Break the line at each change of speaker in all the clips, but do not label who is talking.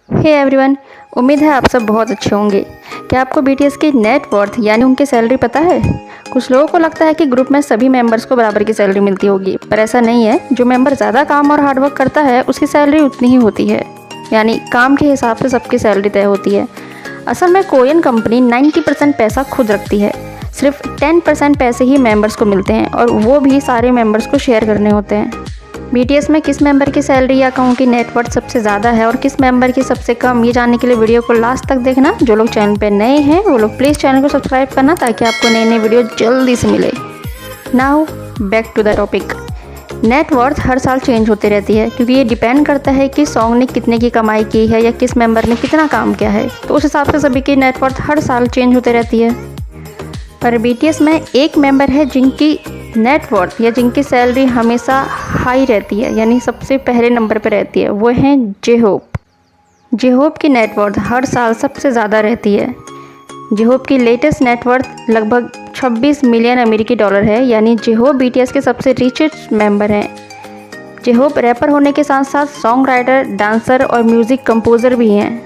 Hey everyone, उम्मीद है आप सब बहुत अच्छे होंगे। क्या आपको बीटीएस की नेट वर्थ यानी उनकी सैलरी पता है? कुछ लोगों को लगता है कि ग्रुप में सभी मेंबर्स को बराबर की सैलरी मिलती होगी, पर ऐसा नहीं है। जो मेंबर ज़्यादा काम और हार्डवर्क करता है उसकी सैलरी उतनी ही होती है, यानी काम के हिसाब से सबकी सैलरी तय होती है। असल में कोरियन कंपनी 90% पैसा खुद रखती है, सिर्फ 10% पैसे ही मेंबर्स को मिलते हैं और वो भी सारे मेंबर्स को शेयर करने होते हैं। बीटीएस में किस मेंबर की सैलरी या कहूँ कि नेटवर्थ सबसे ज़्यादा है और किस मेंबर की सबसे कम, ये जानने के लिए वीडियो को लास्ट तक देखना। जो लोग चैनल पे नए हैं वो लोग प्लीज़ चैनल को सब्सक्राइब करना ताकि आपको नई नई वीडियो जल्दी से मिले। Now back to the topic. Net worth हर साल चेंज होती रहती है क्योंकि ये डिपेंड करता है कि सॉन्ग ने कितने की कमाई की है या किस मेंबर ने कितना काम किया है, तो उस हिसाब से सभी की नेटवर्थ हर साल चेंज होती रहती है। पर बीटीएस में एक मेंबर है जिनकी नेटवर्थ या जिनकी सैलरी हमेशा हाई रहती है, यानी सबसे पहले नंबर पर रहती है, वो हैं जेहोप। जेहोप की नेटवर्थ हर साल सबसे ज़्यादा रहती है। जेहोप की लेटेस्ट नेटवर्थ लगभग 26 मिलियन अमेरिकी डॉलर है, यानी जेहोप बीटीएस के सबसे रिचेस्ट मेंबर हैं। जेहोप रैपर होने के साथ साथ सॉन्ग राइटर, डांसर और म्यूज़िक कंपोज़र भी हैं।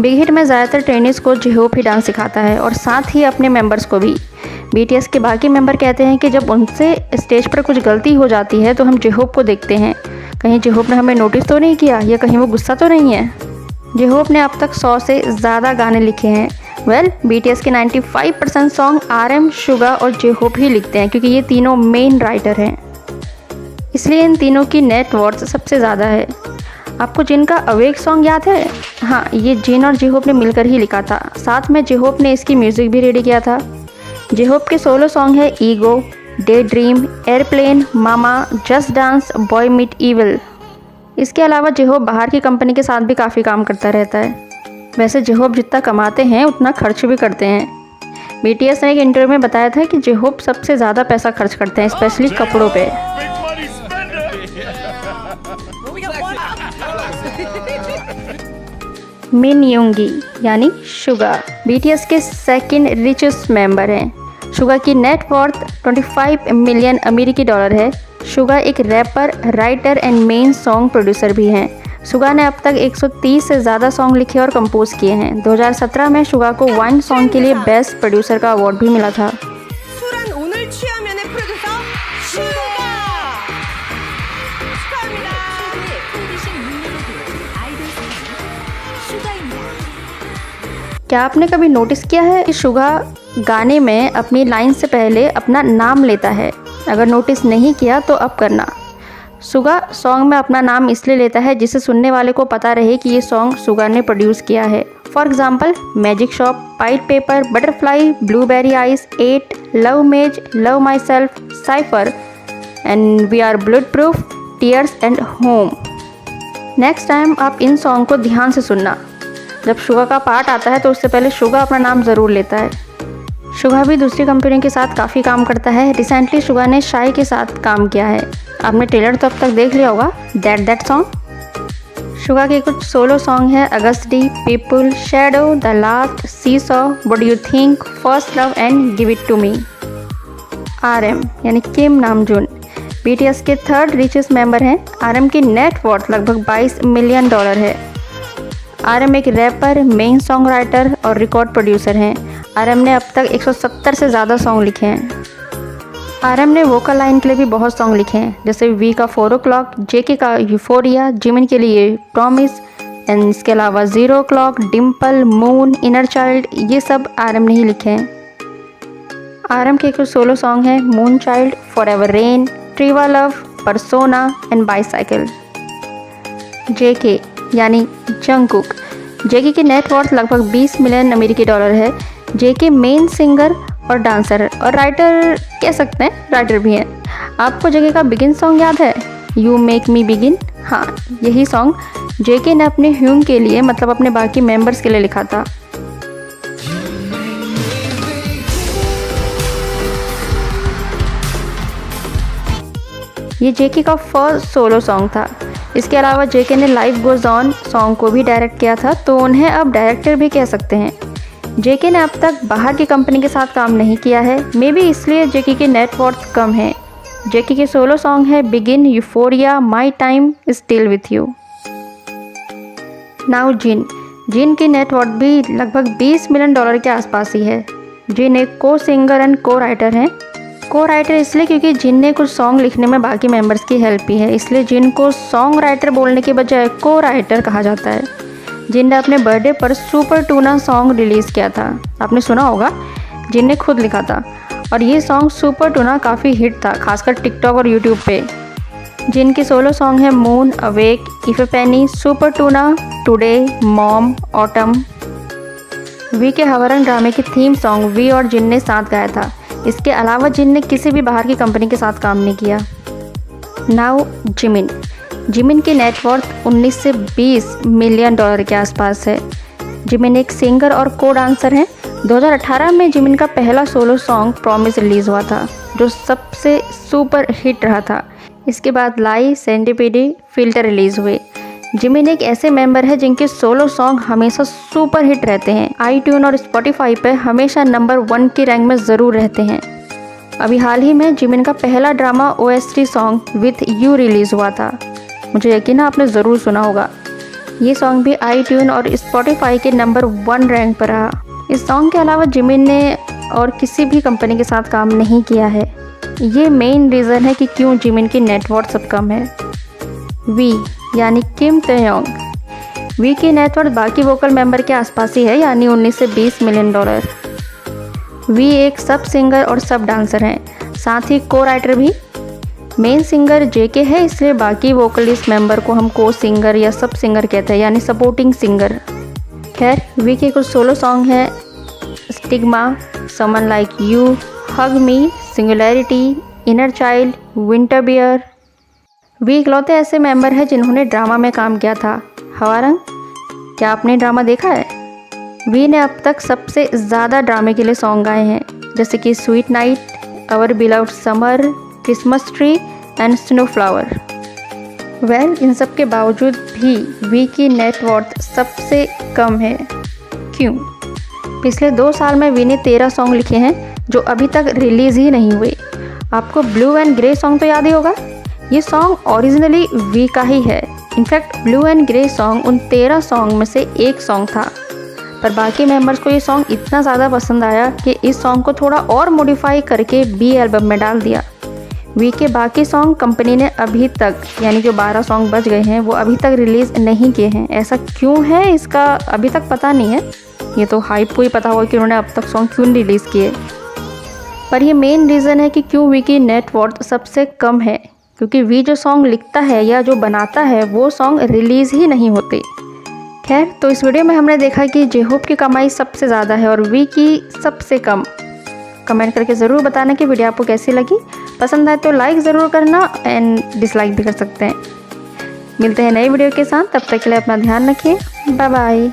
बिग हिट में ज़्यादातर ट्रेनिस को जेहोप ही डांस सिखाता है और साथ ही अपने मेंबर्स को भी। बीटीएस के बाकी मेंबर कहते हैं कि जब उनसे स्टेज पर कुछ गलती हो जाती है तो हम जेहोप को देखते हैं, कहीं जेहोप ने हमें नोटिस तो नहीं किया या कहीं वो गुस्सा तो नहीं है। जेहोप ने अब तक 100 से ज़्यादा गाने लिखे हैं। बीटीएस के 95% सॉन्ग RM, सुगा और जेहोप ही लिखते हैं क्योंकि ये तीनों मेन राइटर हैं, इसलिए इन तीनों की नेटवर्थ सबसे ज़्यादा है। आपको जिन का अवेक सॉन्ग याद है? हाँ, ये जिन और जेहोप ने मिलकर ही लिखा था, साथ में जेहोप ने इसकी म्यूज़िक भी रेडी किया था। जेहोप के सोलो सॉन्ग है ego, day dream, airplane, mama, just dance, boy meet evil. इसके अलावा जेहोप बाहर की कंपनी के साथ भी काफ़ी काम करता रहता है। वैसे जेहोप जितना कमाते हैं उतना खर्च भी करते हैं। बीटीएस ने एक इंटरव्यू में बताया था कि जेहोप सबसे ज़्यादा पैसा खर्च करते हैं, स्पेशली कपड़ों पे। मिन योंगी यानी सुगा बीटीएस के सेकंड रिचेस्ट मेंबर हैं। सुगा की नेटवर्थ 25 मिलियन अमेरिकी डॉलर है। सुगा एक rapper, writer and main song producer भी हैं। सुगा ने अब तक 130 से ज़्यादा सॉन्ग लिखे और कंपोज किए हैं। 2017 में सुगा को वाइन सॉन्ग के लिए बेस्ट प्रोड्यूसर का अवार्ड भी मिला था। क्या आपने कभी नोटिस किया है कि सुगा गाने में अपनी लाइन से पहले अपना नाम लेता है? अगर नोटिस नहीं किया तो अब करना। सुगा सॉन्ग में अपना नाम इसलिए लेता है जिससे सुनने वाले को पता रहे कि ये सॉन्ग सुगा ने प्रोड्यूस किया है। For example, magic shop, pied piper, butterfly, blueberry eyes, 8, love maze, love myself, cypher and we are bulletproof, tears and home. Next time आप इन सॉन्ग को ध्यान से सुनना। जब सुगा का पार्ट आता है तो उससे पहले सुगा अपना नाम ज़रूर लेता है। सुगा भी दूसरी कंपनियों के साथ काफ़ी काम करता है। रिसेंटली सुगा ने शाई के साथ काम किया है। आपने ट्रेलर तो अब तक देख लिया होगा, दैट सॉन्ग। सुगा के कुछ सोलो सॉन्ग है Agust D, people, shadow, the last, seesaw, what do you think, first love and give it to me. RM यानी किम नामजून बीटीएस के थर्ड रिचेस्ट मेंबर हैं। RM की net worth लगभग 22 million dollar है। RM एक rapper, main song writer और record producer हैं। RM ने अब तक 170 से ज़्यादा सॉन्ग लिखे हैं। RM ने वोकल लाइन के लिए भी बहुत सॉन्ग लिखे हैं, जैसे वी का 4 o'clock, JK का यूफोरिया, जिमिन के लिए प्रॉमिस एंड इसके अलावा 0 o'clock, Dimple, moon, inner child, ये सब RM ने ही लिखे हैं। RM के कुछ सोलो सॉन्ग हैं moon child, forever rain, trivia love, persona and bicycle. JK यानी जंगकुक। JK की नेटवर्थ लगभग 20 मिलियन अमेरिकी डॉलर है। JK मेन सिंगर और डांसर और राइटर कह सकते हैं, राइटर भी हैं। आपको JK का बिगिन सॉन्ग याद है, यू मेक मी बिगिन? हाँ, यही सॉन्ग JK ने अपने ह्यूंग के लिए, मतलब अपने बाकी मेंबर्स के लिए लिखा था। ये JK का फर्स्ट सोलो सॉन्ग था। इसके अलावा JK ने लाइफ गोज ऑन सॉन्ग को भी डायरेक्ट किया था, तो उन्हें अब डायरेक्टर भी कह सकते हैं। JK ने अब तक बाहर की कंपनी के साथ काम नहीं किया है, मे बी इसलिए JK की नेटवर्थ कम है। JK के सोलो सॉन्ग है begin, euphoria, my time, still with you. Now Jin की नेटवर्थ भी लगभग $20 मिलियन के आसपास ही है। जिन एक को सिंगर एंड को राइटर हैं। को राइटर इसलिए क्योंकि जिन ने कुछ सॉन्ग लिखने में बाकी मेंबर्स की हेल्प की है, इसलिए जिन को सॉन्ग राइटर बोलने के बजाय को राइटर कहा जाता है। जिन ने अपने बर्थडे पर सुपर टूना सॉन्ग रिलीज़ किया था, आपने सुना होगा, जिन ने खुद लिखा था और ये सॉन्ग सुपर टूना काफ़ी हिट था, खासकर टिकटॉक और यूट्यूब पे। जिनकी सोलो सॉन्ग है Moon, Awake, Epiphany, Super Tuna, Today, Mom, Autumn. V के हवारंग ड्रामे की थीम सॉन्ग वी और जिन ने साथ गाया था। इसके अलावा जिन ने किसी भी बाहर की कंपनी के साथ काम नहीं किया। नाउ जिमिन की नेटवर्थ 19 से $20 मिलियन के आसपास है। जिमिन एक सिंगर और को डांसर हैं। 2018 में जिमिन का पहला सोलो सॉन्ग प्रॉमिस रिलीज़ हुआ था, जो सबसे सुपर हिट रहा था। इसके बाद लाई, सेरेंडिपिटी, फिल्टर रिलीज़ हुए। जिमिन एक ऐसे मेंबर है जिनके सोलो सॉन्ग हमेशा सुपर हिट रहते हैं। iTunes और स्पॉटिफाई पे हमेशा नंबर 1 की रैंक में ज़रूर रहते हैं। अभी हाल ही में जिमिन का पहला drama OST song with you release हुआ था। मुझे यकीन है आपने ज़रूर सुना होगा। ये सॉन्ग भी iTunes और स्पॉटिफाई के नंबर 1 रैंक पर रहा। इस सॉन्ग के अलावा जिमिन ने और किसी भी कंपनी के साथ काम नहीं किया है। ये मेन रीज़न है कि क्यों जिमिन की नेटवर्थ सब कम है। वी यानी किम तयोंग। वी की नेटवर्थ बाकी वोकल मेंबर के आसपास ही है, यानी 19 से $20 मिलियन। वी एक सब सिंगर और सब डांसर हैं, साथ ही को राइटर भी। मेन सिंगर जेके है, इसलिए बाकी वोकलिस्ट मेंबर को हम को सिंगर या सब सिंगर कहते हैं, यानी सपोर्टिंग सिंगर। खैर, वी के कुछ सोलो सॉन्ग हैं Stigma, Someone Like You, Hug Me, Singularity, Inner Child, Winter Bear. V इकलौते ऐसे मेंबर हैं जिन्होंने ड्रामा में काम किया था। हवारंग, क्या आपने ड्रामा देखा है? वी ने अब तक सबसे ज़्यादा ड्रामे के लिए सॉन्ग गाए हैं, जैसे कि sweet night, our beloved summer, Christmas tree and snow flower. Well, इन सब के बावजूद भी वी की नेटवर्थ सबसे कम है। क्यों? पिछले 2 साल में वी ने 13 सॉन्ग लिखे हैं जो अभी तक रिलीज़ ही नहीं हुए। आपको ब्लू एंड ग्रे सॉन्ग तो याद ही होगा। ये सॉन्ग ओरिजिनली वी का ही है। In fact blue and grey song उन 13 सॉन्ग में से एक सॉन्ग था, पर बाकी मेंबर्स को ये सॉन्ग इतना ज़्यादा पसंद आया कि इस सॉन्ग को थोड़ा और मॉडिफाई करके बी एल्बम में डाल दिया। वी के बाकी सॉन्ग कंपनी ने अभी तक, यानी जो 12 सॉन्ग बच गए हैं, वो अभी तक रिलीज़ नहीं किए हैं। ऐसा क्यों है इसका अभी तक पता नहीं है। ये तो हाइप को ही पता होगा कि उन्होंने अब तक सॉन्ग क्यों रिलीज़ किए। पर ये मेन रीज़न है कि क्यों वी की नेटवर्थ सबसे कम है, क्योंकि वी जो सॉन्ग लिखता है या जो बनाता है वो सॉन्ग रिलीज़ ही नहीं होते। खैर, तो इस वीडियो में हमने देखा कि जे-होप की कमाई सबसे ज़्यादा है और वी की सबसे कम। कमेंट करके ज़रूर बताना कि वीडियो आपको कैसी लगी। पसंद आए तो लाइक ज़रूर करना एंड डिसलाइक भी कर सकते हैं। मिलते हैं नई वीडियो के साथ, तब तक के लिए अपना ध्यान रखिए। Bye bye.